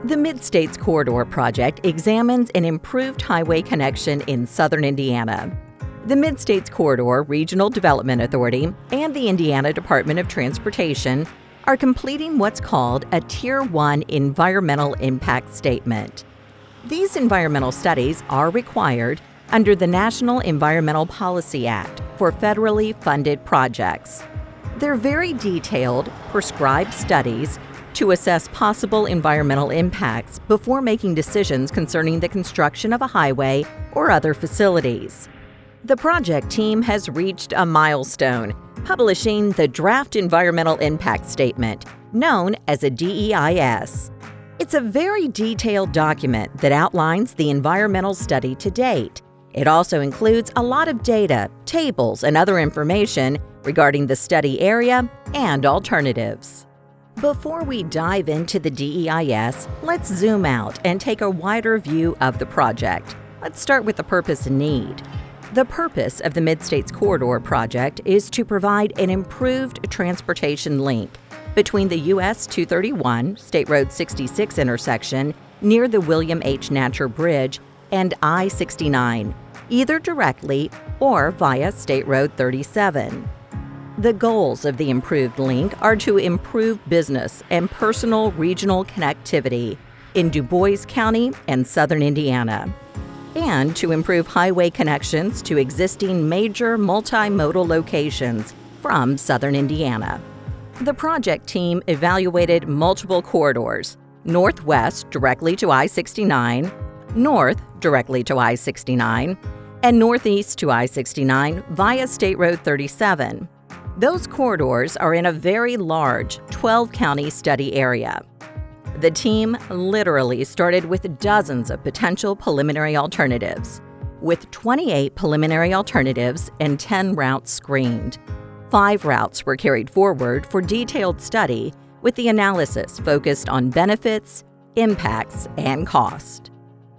The Mid-States Corridor project examines an improved highway connection in southern Indiana. The Mid-States Corridor Regional Development Authority and the Indiana Department of Transportation are completing what's called a Tier 1 Environmental Impact Statement. These environmental studies are required under the National Environmental Policy Act for federally funded projects. They're very detailed, prescribed studies to assess possible environmental impacts before making decisions concerning the construction of a highway or other facilities. The project team has reached a milestone, publishing the Draft Environmental Impact Statement, known as a DEIS. It's a very detailed document that outlines the environmental study to date. It also includes a lot of data, tables, and other information regarding the study area and alternatives. Before we dive into the DEIS, let's zoom out and take a wider view of the project. Let's start with the purpose and need. The purpose of the Mid-States Corridor project is to provide an improved transportation link between the US 231 State Road 66 intersection near the William H. Natcher Bridge and I-69, either directly or via State Road 37. The goals of the improved link are to improve business and personal regional connectivity in Du Bois County and southern Indiana, and to improve highway connections to existing major multimodal locations from southern Indiana. The project team evaluated multiple corridors: northwest directly to I-69, north directly to I-69, and northeast to I-69 via State Road 37. Those corridors are in a very large 12-county study area. The team literally started with dozens of potential preliminary alternatives, with 28 preliminary alternatives and 10 routes screened. 5 routes were carried forward for detailed study, with the analysis focused on benefits, impacts, and cost.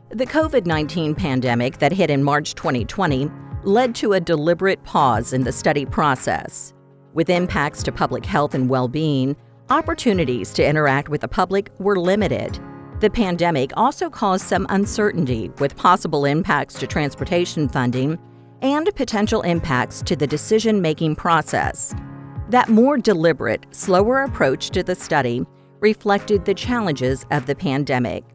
The COVID-19 pandemic that hit in March 2020 led to a deliberate pause in the study process. With impacts to public health and well-being, opportunities to interact with the public were limited. The pandemic also caused some uncertainty with possible impacts to transportation funding and potential impacts to the decision-making process. That more deliberate, slower approach to the study reflected the challenges of the pandemic.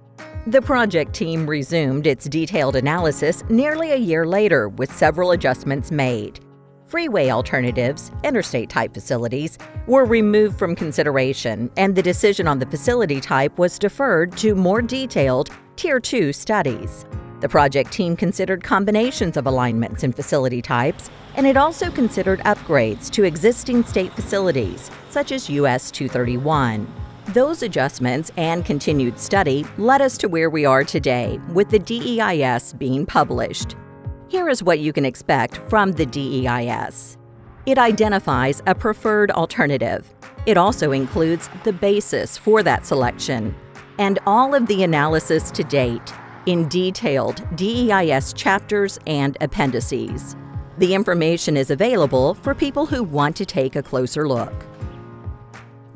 The project team resumed its detailed analysis nearly a year later with several adjustments made. Freeway alternatives, interstate-type facilities, were removed from consideration, and the decision on the facility type was deferred to more detailed Tier 2 studies. The project team considered combinations of alignments and facility types, and it also considered upgrades to existing state facilities, such as US 231. Those adjustments and continued study led us to where we are today, with the DEIS being published. Here is what you can expect from the DEIS. It identifies a preferred alternative. It also includes the basis for that selection and all of the analysis to date in detailed DEIS chapters and appendices. The information is available for people who want to take a closer look.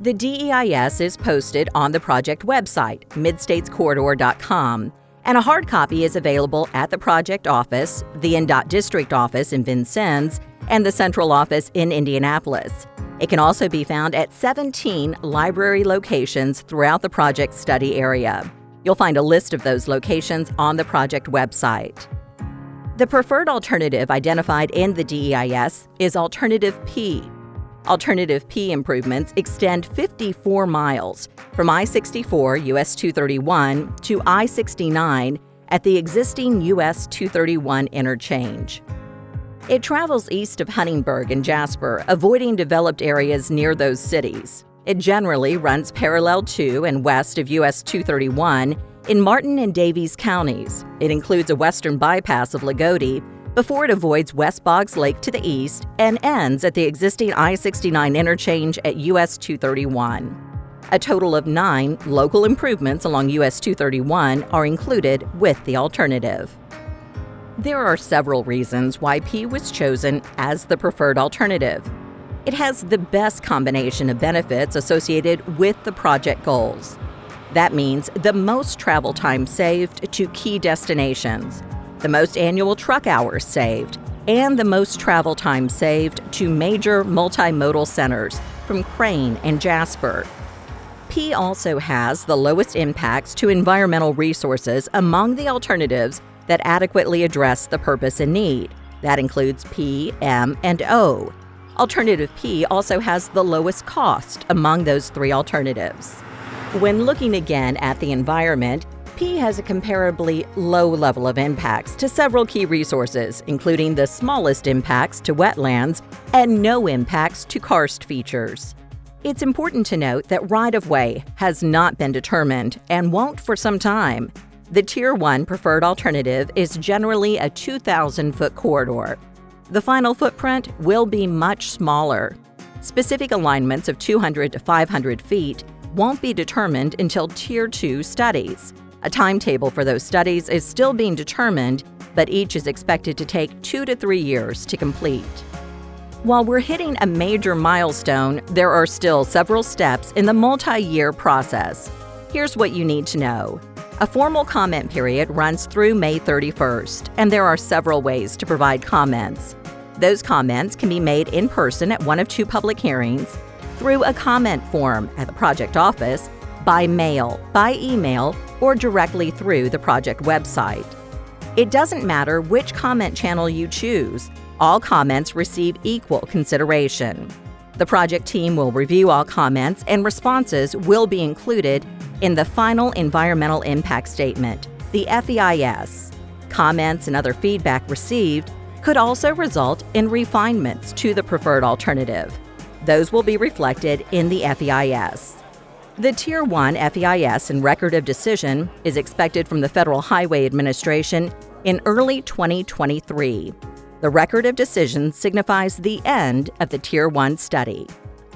The DEIS is posted on the project website, midstatescorridor.com, and a hard copy is available at the project office, the INDOT District Office in Vincennes, and the Central Office in Indianapolis. It can also be found at 17 library locations throughout the project study area. You'll find a list of those locations on the project website. The preferred alternative identified in the DEIS is Alternative P. Alternative P improvements extend 54 miles from I-64 US 231 to I-69 at the existing US 231 interchange. It travels east of Huntingburg and Jasper, avoiding developed areas near those cities. It generally runs parallel to and west of US 231 in Martin and Davies counties. It includes a western bypass of Lagodi before it avoids West Boggs Lake to the east and ends at the existing I-69 interchange at US 231. A total of 9 local improvements along US 231 are included with the alternative. There are several reasons why P was chosen as the preferred alternative. It has the best combination of benefits associated with the project goals. That means the most travel time saved to key destinations, the most annual truck hours saved, and the most travel time saved to major multimodal centers from Crane and Jasper. P also has the lowest impacts to environmental resources among the alternatives that adequately address the purpose and need. That includes P, M, and O. Alternative P also has the lowest cost among those three alternatives. When looking again at the environment, P has a comparably low level of impacts to several key resources, including the smallest impacts to wetlands and no impacts to karst features. It's important to note that right-of-way has not been determined and won't for some time. The Tier 1 preferred alternative is generally a 2,000-foot corridor. The final footprint will be much smaller. Specific alignments of 200 to 500 feet won't be determined until Tier 2 studies. A timetable for those studies is still being determined, but each is expected to take 2 to 3 years to complete. While we're hitting a major milestone, there are still several steps in the multi-year process. Here's what you need to know. A formal comment period runs through May 31st, and there are several ways to provide comments. Those comments can be made in person at one of two public hearings, through a comment form at the project office, by mail, by email, or directly through the project website. It doesn't matter which comment channel you choose. All comments receive equal consideration. The project team will review all comments, and responses will be included in the final environmental impact statement, the FEIS. Comments and other feedback received could also result in refinements to the preferred alternative. Those will be reflected in the FEIS. The Tier 1 FEIS and Record of Decision is expected from the Federal Highway Administration in early 2023. The Record of Decision signifies the end of the Tier 1 study.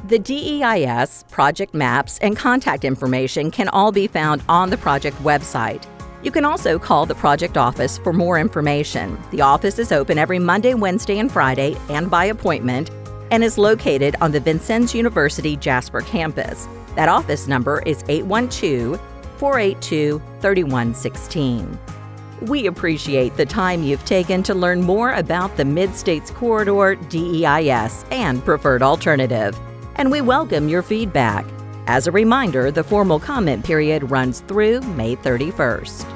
The DEIS, project maps, and contact information can all be found on the project website. You can also call the project office for more information. The office is open every Monday, Wednesday, and Friday, and by appointment, and is located on the Vincennes University Jasper campus. That office number is 812-482-3116. We appreciate the time you've taken to learn more about the Mid-States Corridor, DEIS, and preferred alternative, and we welcome your feedback. As a reminder, the formal comment period runs through May 31st.